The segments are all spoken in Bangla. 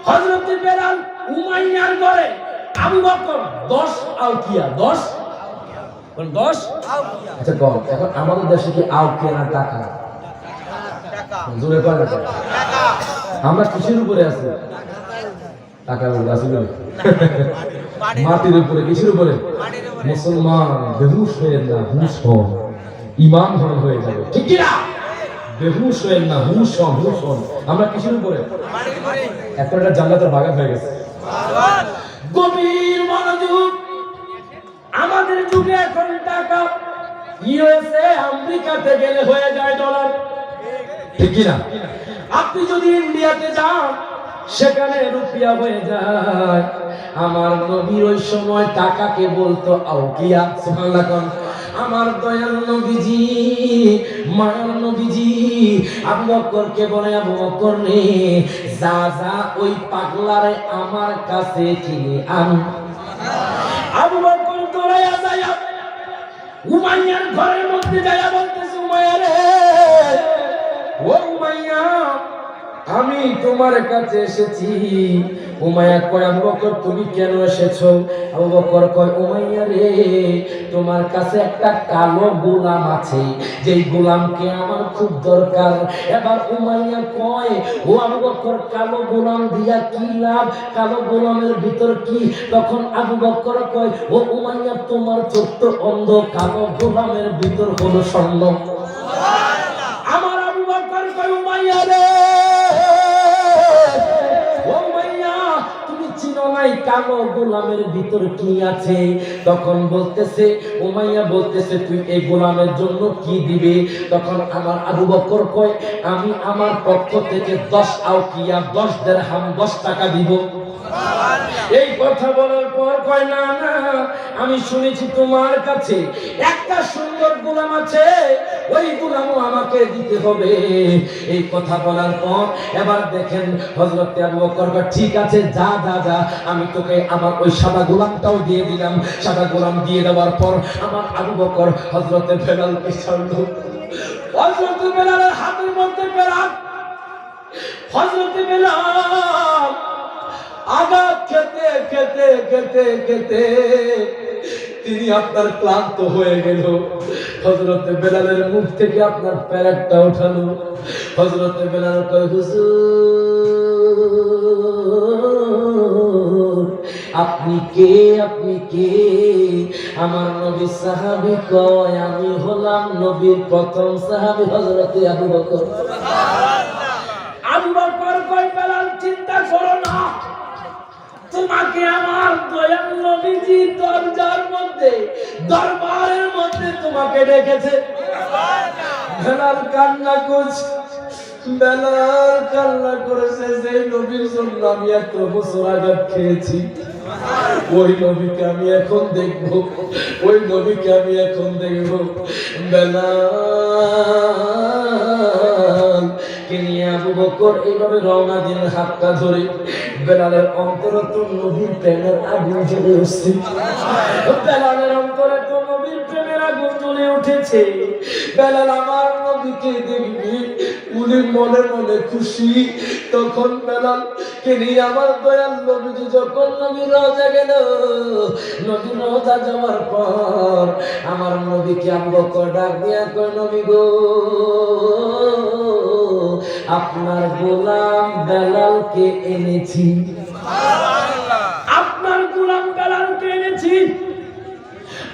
হযরত বেলাল উমাইয়ার ঘরে আবু বকর 10 আউকিয়া 10 আউকিয়া। আচ্ছা কম, এখন আমাদের দেশে কি আউকিয়া না টাকা? জোরে কয় না টাকা? আমরা কিসের উপরে আছি? টাকার উপরে আছি না, মাটির উপরে। কিসের উপরে? মুসলমান বেহুশ হয়ে না, হুশ হন, ঈমান ধরে হয়ে যাবে, ঠিক কি না? বেহুশ হয়ে না, হুশ হন, হুশ হন। আমরা কিসের উপরে? এখন একটা জান্নাতের বাগান হয়ে গেছে। গভীর মনোযোগ। আমাদের যুগে এখন টাকা ইউএসএ আমেরিকাতে গেলে হয়ে যায় ডলার, ঠিক কি না? আপনি যদি ইন্ডিয়াতে যান সেখানে রুপিয়া হয়ে যায়। আমার নবীর ওই সময় টাকাকে বলতো আউকিয়া। সুবহানাল্লাহ। আমার দয়াল নবীজি, মায়ার নবীজি আবু বকরকে বলে, আবু বকর রে, যা যা ওই পাগলারে আমার কাছে কিনে আন। আবু বকর দৌড়াইয়া যায় উমাইয়ার ঘরের মধ্যে যাইয়া বলতেছে, উমাইয়া রে, ও উমাইয়া, আমি তোমার কাছে এসেছি। উমাইয়া কয়, আবু বকর তুমি কেন এসেছো? আবু বকর কয়, উমাইয়া রে, তোমার কাছে একটা কালো গোলাম আছে, যেই গোলামকে আমার খুব দরকার। এবার উমাইয়া কয়, ও আবু বকর, কালো গোলাম দিয়া কি লাভ? কালো গোলামের ভিতর কি? তখন আবু বকর কয়, ও উমাইয়া, তোমার ছোট্ট অন্ধ, কালো গোলামের ভিতর হলো স্বর্ণ। আমার আবু বকর কয়, উমাইয়া রে, কালো গোলামের ভিতর কি আছে? তখন বলতেছে উমাইয়া, বলতেছে তুই এই গোলামের জন্য কি দিবে? তখন আমার আবু বকর কয়, আমি আমার পক্ষ থেকে 10 আউকিয়া 10 দিরহাম 10 টাকা দিব। এই কথা বলার পর কয়, না না, আমি শুনেছি তোমার কাছে একটা সুন্দর গোলাম আছে, ওই গোলামও আমাকে দিতে হবে। এই কথা বলার পর এবার দেখেন হযরত আবু বকর কয়, ঠিক আছে, যা যা যা, আমি তোকে আমার ওই সাদা গোলামটাও দিয়ে দিলাম। সাদা গোলাম দিয়ে দেওয়ার পর আমার আবু বকর হযরত বেলালকে ছাড়লো। হযরত বেলালের হাতের মধ্যে পেরাক। হযরত বেলাল আঘাত খেতে খেতে খেতে খেতে তিনি আপনার ক্লান্ত হয়ে গেল। হযরত বেলালের মুখ থেকে আপনার প্যারাকটা উঠালো। হযরত বেলাল কয়, হুজুর, আপনি কে? আপনি কে? আমার নবী সাহাবী কয়, আমি হলাম নবীর প্রথম সাহাবী হযরত আবু বকর। আবু বকর কয়, বেলাল, চিন্তা করো না, তোমাকে আমার দয়াল নবীজি দরজার মধ্যে, দরবারের মধ্যে তোমাকে ডেকেছে। বেলাল কান্না করছে। বেলাল কান্না করেছে, যে নবীর জন্য আমি এত বছর আঘাত খেয়েছি, ওই নবীকে আমি এখন দেখব, ওই নবীকে আমি এখন দেখব। বেলাল কে নিয়ে আবু বকর এইভাবে রওনা দিন, হাতটা ধরে। বেলালের অন্তরে তো নবীর প্রেমের আগুন জ্বলে উঠছে। বেলালের অন্তরে তো নবীর প্রেমের আগুন জ্বলে উঠেছে। বেলাল আমার নবীকে দেখবি, উনি মনে মনে খুশি। তখন বেলাল কে নিয়ে আমার দয়াল নবীজি যখন নবীর রওজা গেল, নবীর রওজা যাওয়ার পর আমার নবীকে আবু বকর ডাক দিয়া কয়, নবী গো, আপনার গোলাম বেলালকে এনেছি। আপনার গোলাম বেলালকে এনেছি।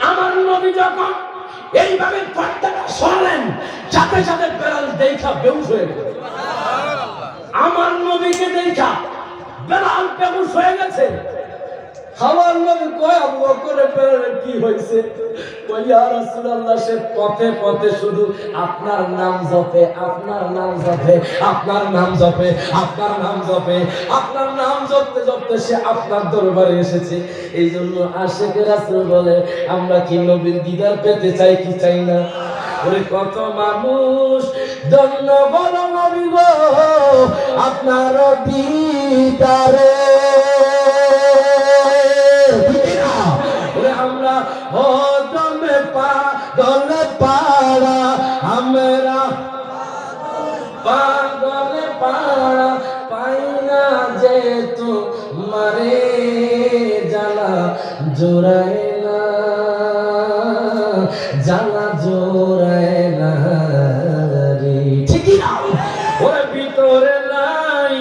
আমার নবী যখন এইভাবে পর্দাটা সরালেন, সাথে সাথে বেলাল দেখা বেহুশ হয়ে গেল। আমার নবীকে দেখা বেলাল বেহুশ হয়ে গেছে। আমার নবী কয়, আবু বকরের বেলালের কি হয়েছে? কয়, ইয়া রাসূলুল্লাহ, সে পথে পথে শুধু আপনার নাম জপে, আপনার নাম জপে, আপনার নাম জপে, আপনার নাম জপে, আপনার নাম জপতে জপতে সে আপনার দরবারে এসেছে। এই জন্য আশিকে রাসূল বলে, আমরা কি নবীর দিদার পেতে চাই কি চাই না? ওরে কত মানুষ ধন্য বল নবী গো, আপনার দিদারে। আমরা হদমে পাগলে পাড়া, আমরা পাগলে পাড়া, পাই না যে তো জোড়ায় না, জ্বালা জোড়ায় না রে, ঠিকই না? ওর ভিতরে নাই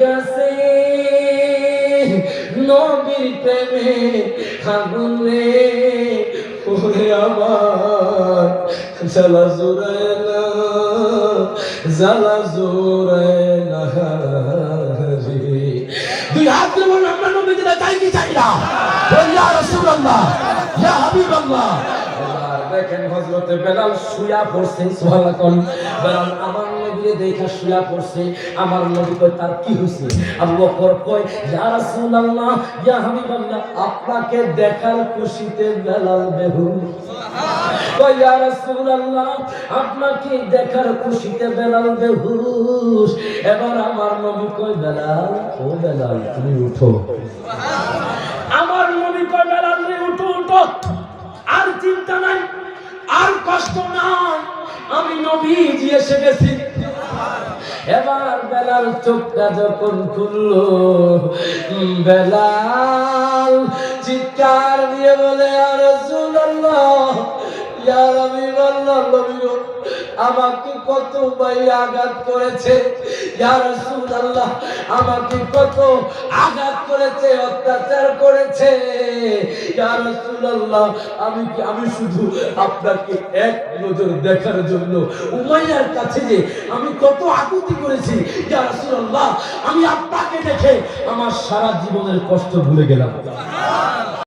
গাছে নবীর প্রেমে আগুনে, ওরে আমার জ্বালা জোড়ায় না, জ্বালা জোড়ায় না রে। দুই হাত দিয়ে বলুন আমরা নবীকে চাই কি চাই না? ইয়া রাসূলুল্লাহ, ইয়া হাবিবাল্লাহ। দেখেন হযরতে বেলাল শুয়া পড়ছে, সুবহানাল্লাহ কোন বেলাল আমার নবীকে দেখে শুয়া পড়ছে। আমার নবী কয় তার কি হইছে? আবু বকর কয় ইয়া রাসূলুল্লাহ, ইয়া হাবিবাল্লাহ, আপনাকে দেখার খুশিতে বেলাল বেহুশ। কয় ইয়া রাসূলুল্লাহ, আপনাকে দেখার খুশিতে বেলাল বেহুশ। এবার আমার নবী কয় বেলাল, ও বেলাল তুমি উঠো। আমার নবী কয় বেলাল উঠো উঠো, আর চিন্তা নাই, আর কষ্ট নাই, আমি নবীজি এসে গেছি। এবার বেলাল চোখটা যখন খুললো, বেলাল চিৎকার দিয়ে বলে ইয়া রাসূলুল্লাহ, ইয়া হাবিবাল্লাহ, নবী গো আমাকে কত ভাই আঘাত করেছে, ইয়া রাসূলুল্লাহ আমাকে কত আঘাত করেছে, অত্যাচার করেছে, ইয়া রাসূলুল্লাহ আমি শুধু আপনাকে এক নজর দেখার জন্য উমাইয়ার কাছে যে আমি কত আকুতি করেছি, ইয়া রাসূলুল্লাহ আমি আপনাকে দেখে আমার সারা জীবনের কষ্ট ভুলে গেলাম।